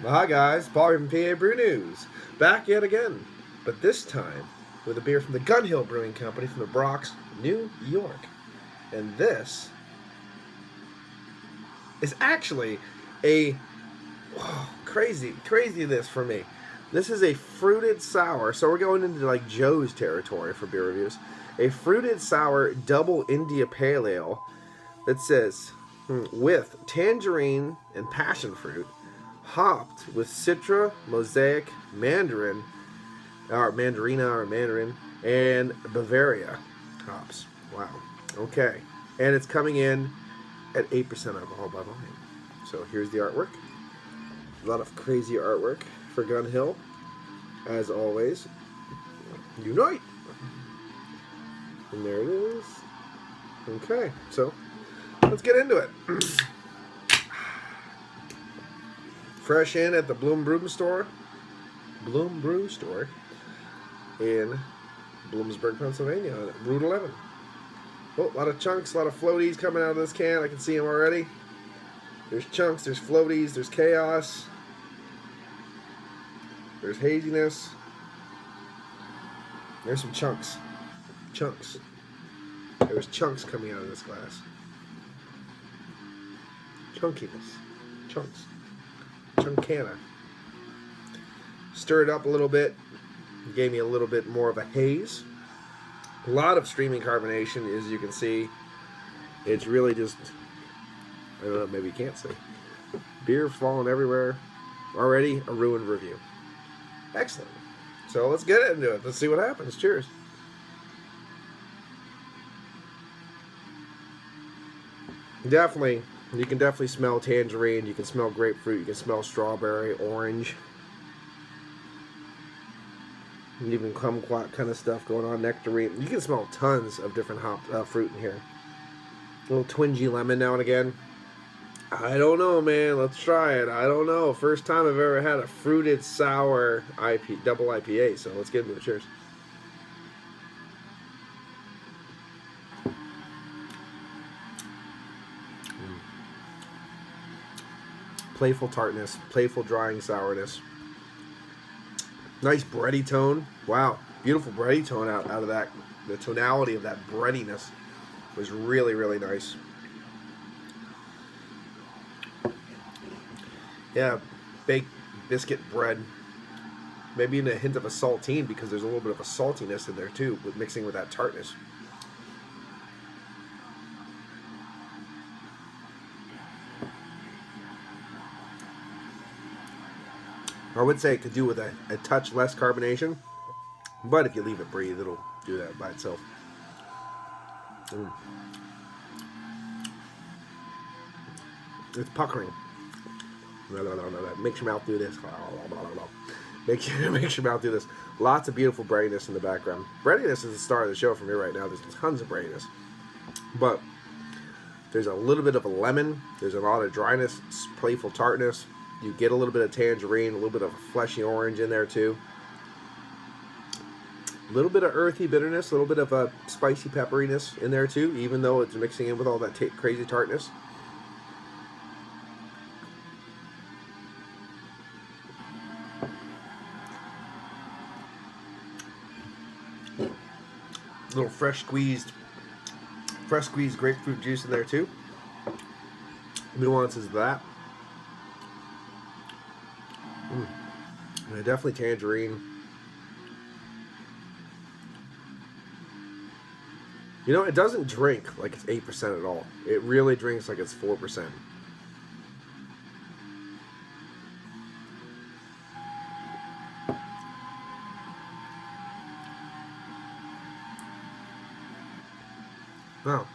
Well, hi guys, Paul from PABrewNews, back yet again, but this time with a beer from the Gun Hill Brewing Company from the Bronx, New York. And this is actually a crazy this for me. This is a fruited sour, so we're going into like Joe's territory for beer reviews. A fruited sour double India Pale Ale that says with tangerine and passion fruit, hopped with Citra, Mosaic, Mandarin, or Mandarina or Mandarin, and Bavaria hops. Wow. Okay. And it's coming in at 8% alcohol by volume. So here's the artwork. A lot of crazy artwork for Gun Hill. As always, unite! And there it is. Okay, so let's get into it. Fresh in at the Bloom Brew Store in Bloomsburg, Pennsylvania, Route 11. Oh, a lot of chunks, a lot of floaties coming out of this can. I can see them already. There's chunks, there's floaties, there's chaos, there's haziness. There's some chunks. There's chunks coming out of this glass. Chunkiness. Chunks. Chunkana. Stir it up a little bit. Gave me a little bit more of a haze. A lot of streaming carbonation, as you can see. It's really just, I don't know, maybe you can't see. Beer falling everywhere. Already a ruined review. Excellent. So let's get into it. Let's see what happens. Cheers. Definitely, you can definitely smell tangerine. You can smell grapefruit. You can smell strawberry, orange. And even kumquat kind of stuff going on, nectarine. You can smell tons of different fruit in here. A little twingy lemon now and again. I don't know, man. Let's try it. I don't know. First time I've ever had a fruited sour double IPA. So let's get into it. Cheers. Playful tartness, playful drying sourness. Nice bready tone. Wow, beautiful bready tone out of that. The tonality of that breadiness was really, really nice. Yeah, baked biscuit bread. Maybe even a hint of a saltine because there's a little bit of a saltiness in there too, with mixing with that tartness. I would say it could do with a touch less carbonation, but if you leave it breathe, it'll do that by itself. It's puckering. Makes your mouth do this. Makes your mouth do this. Lots of beautiful breadiness in the background. Breadiness is the star of the show for me right now. There's tons of breadiness. But there's a little bit of a lemon. There's a lot of dryness, playful tartness. You get a little bit of tangerine, a little bit of a fleshy orange in there too. A little bit of earthy bitterness, a little bit of a spicy pepperiness in there too, even though it's mixing in with all that crazy tartness. A little fresh squeezed grapefruit juice in there too. Nuances of that. Definitely tangerine. You know, it doesn't drink like it's 8% at all. It really drinks like it's 4%. Wow.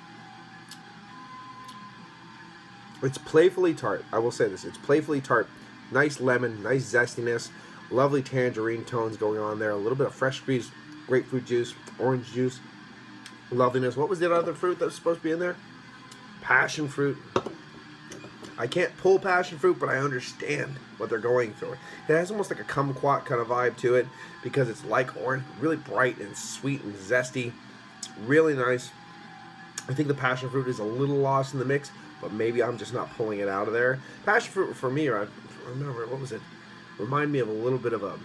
It's playfully tart. I will say this. It's playfully tart. Nice lemon, nice zestiness, lovely tangerine tones going on there. A little bit of fresh squeezed grapefruit juice, orange juice, loveliness. What was the other fruit that was supposed to be in there? Passion fruit. I can't pull passion fruit, but I understand what they're going through. It has almost like a kumquat kind of vibe to it because it's like orange, really bright and sweet and zesty. Really nice. I think the passion fruit is a little lost in the mix, but maybe I'm just not pulling it out of there. Passion fruit for me, remember, what was it? Remind me of a little bit of a...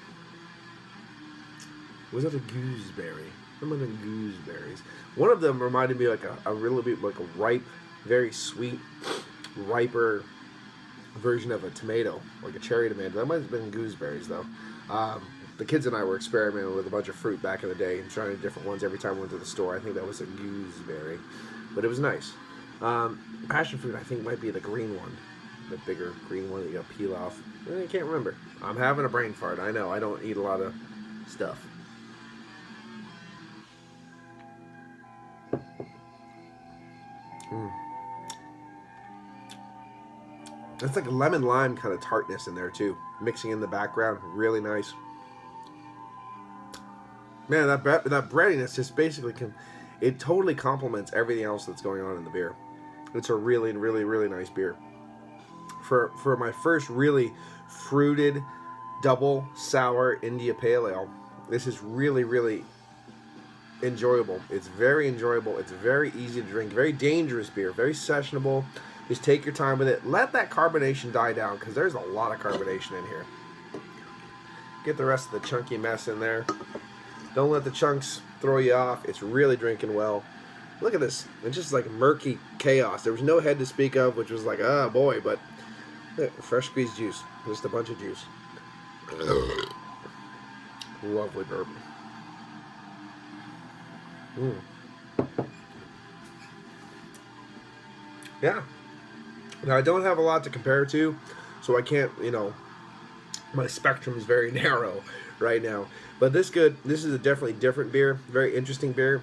Was that a gooseberry? Some of the gooseberries. One of them reminded me like a really bit like a ripe, very sweet, riper version of a tomato, like a cherry tomato. That might have been gooseberries though. The kids and I were experimenting with a bunch of fruit back in the day and trying different ones every time we went to the store. I think that was a gooseberry, but it was nice. Passion fruit, I think, might be the green one, the bigger green one that you got to peel off. I can't remember. I'm having a brain fart. I know. I don't eat a lot of stuff. It's like a lemon lime kind of tartness in there too, mixing in the background. Really nice. Man, that breadiness just basically it totally complements everything else that's going on in the beer. It's a really, really, really nice beer. For my first really fruited double sour India Pale Ale, this is really, really enjoyable. It's very enjoyable. It's very easy to drink. Very dangerous beer. Very sessionable. Just take your time with it. Let that carbonation die down because there's a lot of carbonation in here. Get the rest of the chunky mess in there. Don't let the chunks throw you off. It's really drinking well. Look at this. It's just like murky chaos. There was no head to speak of, which was like, oh boy, but fresh squeezed juice. Just a bunch of juice. Lovely bourbon. Yeah. Now, I don't have a lot to compare to, so I can't, my spectrum is very narrow right now. But this is a definitely different beer, very interesting beer.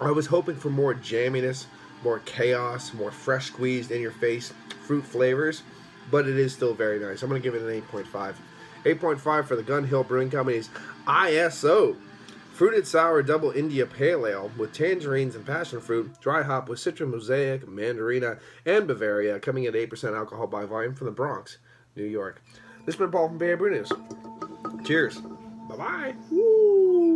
I was hoping for more jamminess, more chaos, more fresh squeezed in your face fruit flavors, but it is still very nice. I'm going to give it an 8.5. 8.5 for the Gun Hill Brewing Company's ISO Fruited Sour Double India Pale Ale with tangerines and passion fruit, dry hop with Citra Mosaic, Mandarina, and Bavaria, coming at 8% alcohol by volume from the Bronx, New York. This has been Paul from PABrewNews. Cheers. Bye-bye. Woo!